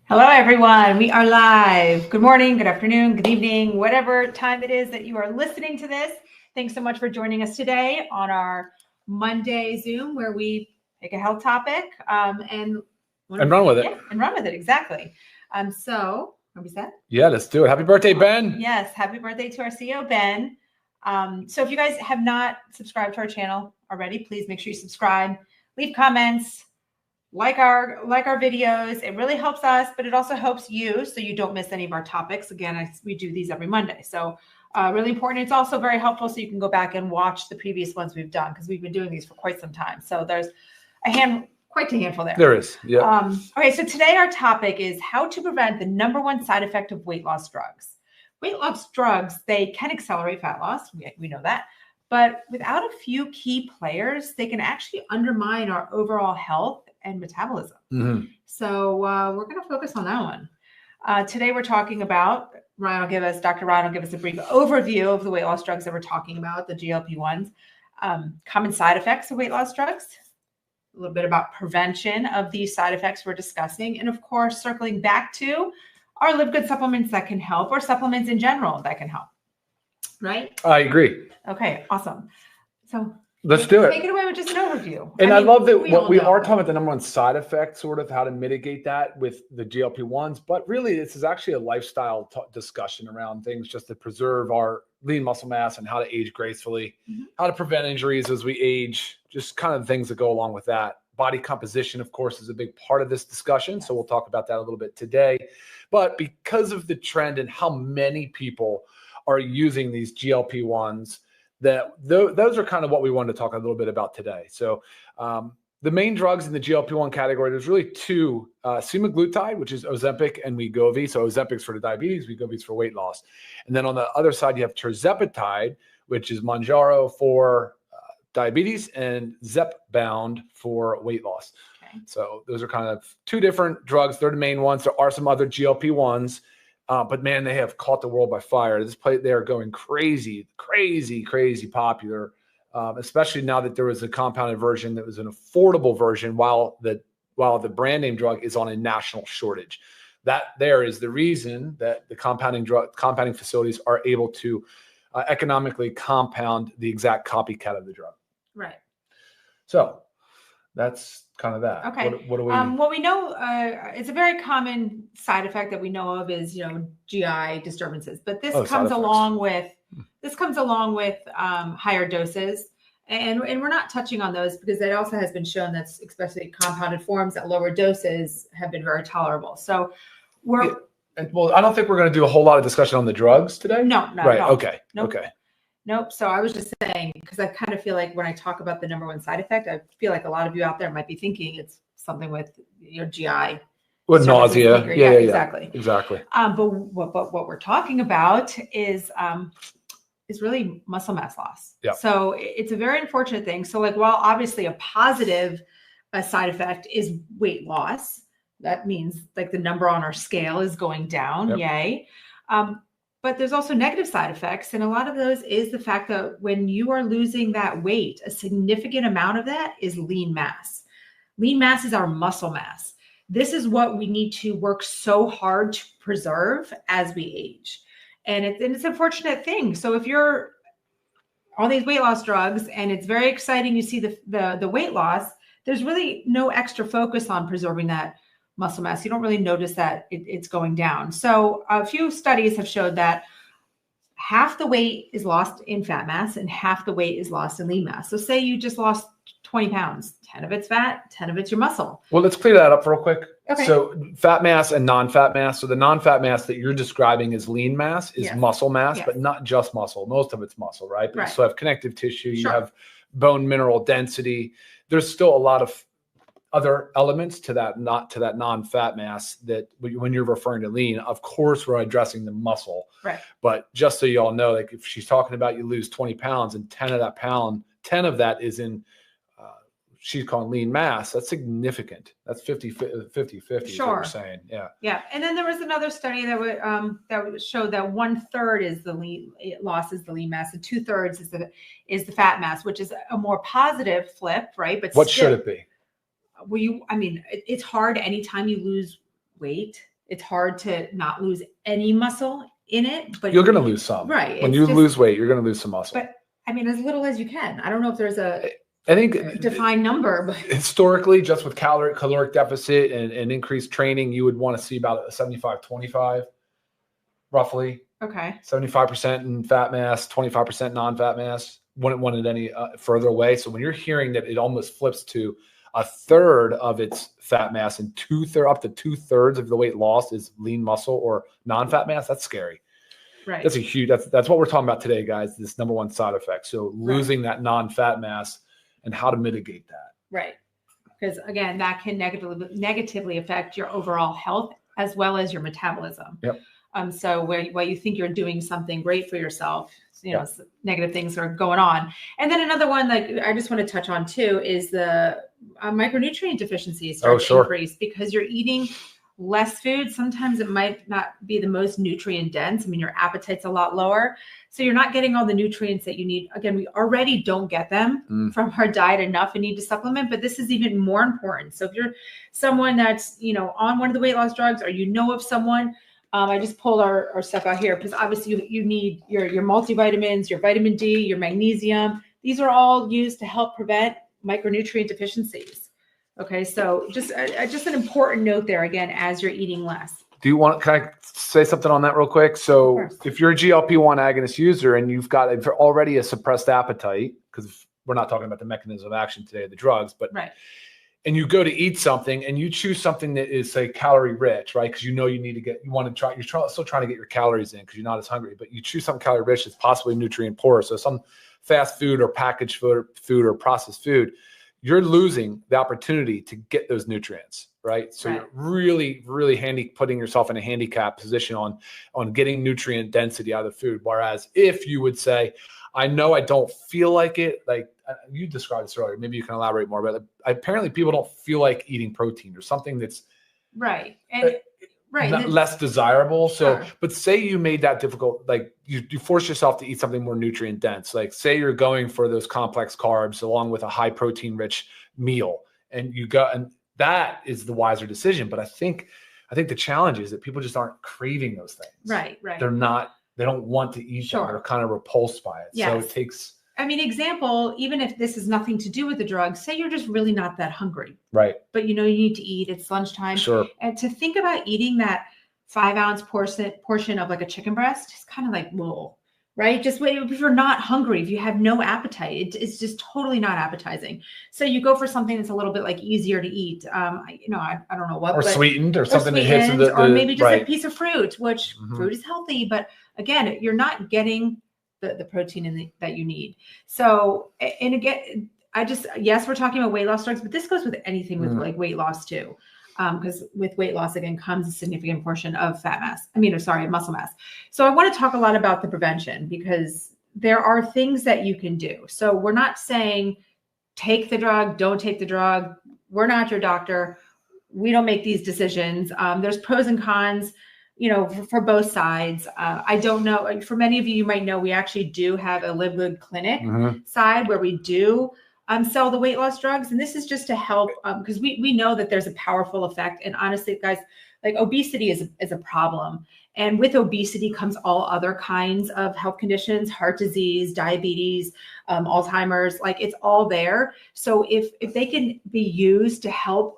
Hello, everyone. We are live. Good morning, good afternoon, good evening, whatever time it is that you are listening to this. Thanks so much for joining us today on our Monday Zoom, where we pick a health topic and run with it. Yeah, and run with it. Exactly. So, what we said? Yeah, let's do it. Happy birthday, Ben. Yes, happy birthday to our CEO, Ben. So if you guys have not subscribed to our channel already, please make sure you subscribe, leave comments. Like our videos. It really helps us, but it also helps you so you don't miss any of our topics. Again, we do these every Monday. So really important. It's also very helpful so you can go back and watch the previous ones we've done because we've been doing these for quite some time. So there's quite a handful there. There is, yeah. Okay, so today our topic is how to prevent the #1 side effect of weight loss drugs. Weight loss drugs, they can accelerate fat loss. We know that. But without a few key players, they can actually undermine our overall health and metabolism. Mm-hmm. So we're going to focus on that one. Today we're talking about, Dr. Ryan will give us a brief overview of the weight loss drugs that we're talking about, the GLP-1s, common side effects of weight loss drugs, a little bit about prevention of these side effects we're discussing, and of course, circling back to our LiveGood supplements that can help, or supplements in general that can help. Right? I agree. Okay, awesome. So let's do it. Take it away with just an overview. And I love that what we are talking about the #1 side effect, sort of how to mitigate that with the GLP-1s. But really, this is actually a lifestyle discussion around things just to preserve our lean muscle mass and how to age gracefully, how to prevent injuries as we age, just kind of things that go along with that. Body composition, of course, is a big part of this discussion. So we'll talk about that a little bit today. But because of the trend and how many people are using these GLP-1s, those are kind of what we wanted to talk a little bit about today. So the main drugs in the GLP-1 category, there's really two: semaglutide, which is Ozempic, and Wegovy. So Ozempic's for the diabetes, Wegovy's for weight loss. And then on the other side, you have tirzepatide, which is Mounjaro for diabetes, and Zepbound for weight loss. Okay. So those are kind of two different drugs. They're the main ones. There are some other GLP-1s. But man, they have caught the world by fire. They are going crazy popular, especially now that there was a compounded version that was an affordable version, while the brand name drug is on a national shortage. That there is the reason that the compounding facilities are able to economically compound the exact copycat of the drug. Right. So that's kind of that. Okay. What do we? Well, we know it's a very common side effect that we know of is GI disturbances, but this comes along with higher doses, and we're not touching on those because it also has been shown that especially compounded forms at lower doses have been very tolerable. So well, I don't think we're going to do a whole lot of discussion on the drugs today. No, not right. At all. Okay. Nope. Okay. Nope. So I was just saying, because I kind of feel like when I talk about the #1 side effect, I feel like a lot of you out there might be thinking it's something with your GI. With nausea. Yeah, exactly. Exactly. But what we're talking about is really muscle mass loss. Yeah. So it's a very unfortunate thing. So while obviously a positive side effect is weight loss, that means the number on our scale is going down. Yep. Yay. But there's also negative side effects. And a lot of those is the fact that when you are losing that weight, a significant amount of that is lean mass. Lean mass is our muscle mass. This is what we need to work so hard to preserve as we age. And it's an unfortunate thing. So if you're on these weight loss drugs and it's very exciting, you see the weight loss, there's really no extra focus on preserving that muscle mass. You don't really notice that it's going down. So a few studies have showed that half the weight is lost in fat mass and half the weight is lost in lean mass. So say you just lost 20 pounds, 10 of it's fat, 10 of it's your muscle. Well, let's clear that up real quick. Okay. So fat mass and non-fat mass. So the non-fat mass that you're describing as lean mass is muscle mass, but not just muscle. Most of it's muscle, right? But you still have connective tissue. You have bone mineral density. There's still a lot of other elements to that, not to that non-fat mass that when you're referring to lean, of course, we're addressing the muscle. Right. But just so you all know, if she's talking about you lose 20 pounds and 10 of that is in, she's calling lean mass, that's significant. That's 50-50 is what you're saying. Yeah. Yeah. And then there was another study that showed that 1/3 is the lean loss is the lean mass and 2/3 is the fat mass, which is a more positive flip, right? But what should it be? It's hard anytime you lose weight. It's hard to not lose any muscle in it, but you're going to lose some. Right. When you lose weight, you're going to lose some muscle. But I mean, as little as you can. I don't know if there's a defined number, but historically, just with caloric deficit and increased training, you would want to see about a 75-25, roughly. Okay. 75% in fat mass, 25% non-fat mass. Wouldn't want it any further away. So when you're hearing that it almost flips to a third of its fat mass and up to 2/3 of the weight lost is lean muscle or non-fat mass, that's scary. Right. That's a huge. That's what we're talking about today, guys. This number one side effect. So losing that non-fat mass and how to mitigate that. Right. Because again, that can negatively affect your overall health as well as your metabolism. Yep. So while you think you're doing something great for yourself, negative things are going on. And then another one, like I just want to touch on too, is the micronutrient deficiencies start to increase because you're eating less food. Sometimes it might not be the most nutrient dense. I mean, your appetite's a lot lower. So you're not getting all the nutrients that you need. Again, we already don't get them from our diet enough and need to supplement, but this is even more important. So if you're someone that's, on one of the weight loss drugs, or of someone, I just pulled our stuff out here because obviously you need your multivitamins, your vitamin D, your magnesium. These are all used to help prevent micronutrient deficiencies. Okay, so just an important note there again as you're eating less. Can I say something on that real quick? So if you're a GLP-1 agonist user and you've got already a suppressed appetite, because we're not talking about the mechanism of action today of the drugs, but and you go to eat something and you choose something that is, say, calorie rich, right? Because you you're still trying to get your calories in because you're not as hungry, but you choose something calorie rich that's possibly nutrient poor. So some fast food or packaged food or processed food, you're losing the opportunity to get those nutrients, right? So you're really, really putting yourself in a handicap position on getting nutrient density out of the food. Whereas if you would say, I know I don't feel like it, like you described this earlier, maybe you can elaborate more, but apparently people don't feel like eating protein or something that's less desirable. So, but say you made that difficult, like you force yourself to eat something more nutrient dense. Like say you're going for those complex carbs along with a high protein rich meal, and that is the wiser decision. But I think the challenge is that people just aren't craving those things. Right. They don't want to eat them. They're kind of repulsed by it. Yes. So it takes. I mean, example, even if this has nothing to do with the drug, say you're just really not that hungry. Right. But you need to eat, it's lunchtime. Sure. And to think about eating that 5-ounce portion of like a chicken breast, it's kind of like, whoa, right? Just wait, if you're not hungry, if you have no appetite, it's just totally not appetizing. So you go for something that's a little bit like easier to eat. I don't know what. Or sweetened or something that hits or maybe just a piece of fruit, which fruit is healthy, but again, you're not getting the protein that you need. So, and again, yes, we're talking about weight loss drugs, but this goes with anything with like weight loss too. Because with weight loss, again, comes a significant portion of muscle mass. So I want to talk a lot about the prevention because there are things that you can do. So we're not saying take the drug, don't take the drug. We're not your doctor. We don't make these decisions. There's pros and cons, for both sides. I don't know. For many of you might know, we actually do have a LiveGood clinic side where we do sell the weight loss drugs. And this is just to help because we know that there's a powerful effect. And honestly, guys, like obesity is a problem. And with obesity comes all other kinds of health conditions, heart disease, diabetes, Alzheimer's, like it's all there. So if they can be used to help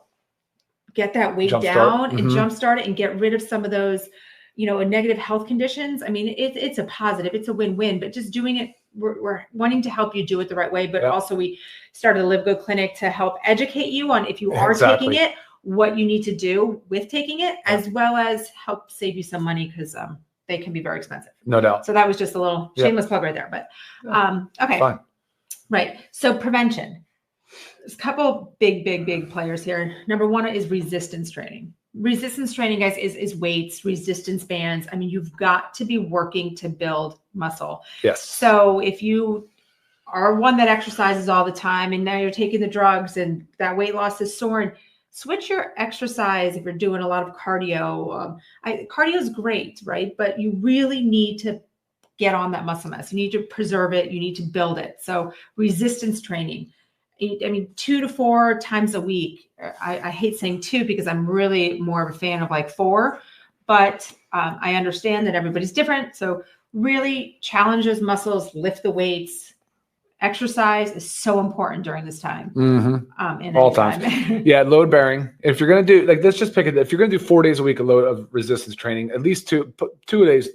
get that weight down and jumpstart it and get rid of some of those, negative health conditions. I mean, it's a positive, it's a win-win, but just doing it, we're wanting to help you do it the right way. But also we started a LiveGood clinic to help educate you on if you are taking it, what you need to do with taking it, as well as help save you some money because they can be very expensive. No doubt. So that was just a little shameless plug right there. But okay. Fine. Right. So prevention. There's a couple big players here. Number one is resistance training. Resistance training, guys, is weights, resistance bands. I mean, you've got to be working to build muscle. Yes. So if you are one that exercises all the time and now you're taking the drugs and that weight loss is soaring, switch your exercise if you're doing a lot of cardio. Cardio is great, right? But you really need to get on that muscle mass. You need to preserve it. You need to build it. So resistance training. 2 to 4 times a week. I hate saying 2 because I'm really more of a fan of like 4, but I understand that everybody's different. So really challenge those muscles, lift the weights. Exercise is so important during this time. In all times. Yeah, load bearing. If you're going to do, like, let's just pick it. If you're going to do 4 days a week of resistance training, at least two days,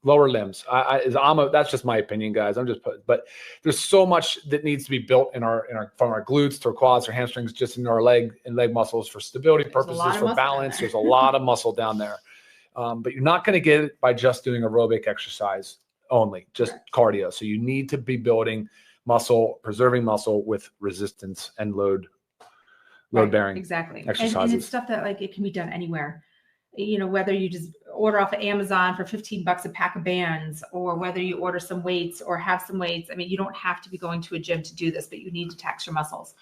lower limbs. That's just my opinion, guys. But there's so much that needs to be built from our glutes to our quads or hamstrings, just in our leg muscles for stability purposes, for balance. There's a lot of muscle down there. But you're not going to get it by just doing aerobic exercise only, just cardio. So you need to be building muscle, preserving muscle with resistance and load bearing exercises. And it's stuff that, like, it can be done anywhere. You know, whether you just order off of Amazon for $15 a pack of bands, or whether you order some weights or have some weights. I mean, you don't have to be going to a gym to do this, but you need to tax your muscles.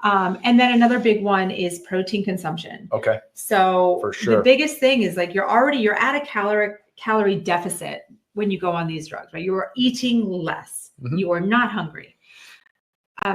And then another big one is protein consumption. Okay. So for sure, the biggest thing is, like, you're at a calorie deficit when you go on these drugs, right? You are eating less. You are not hungry.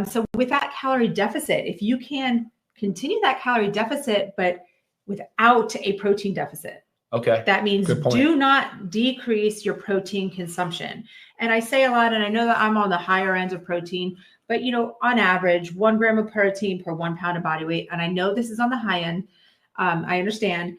So with that calorie deficit, if you can continue that calorie deficit, but without a protein deficit, that means do not decrease your protein consumption. And I say a lot, and I know that I'm on the higher end of protein, but, you know, on average, 1 gram of protein per 1 pound of body weight. And I know this is on the high end. I understand,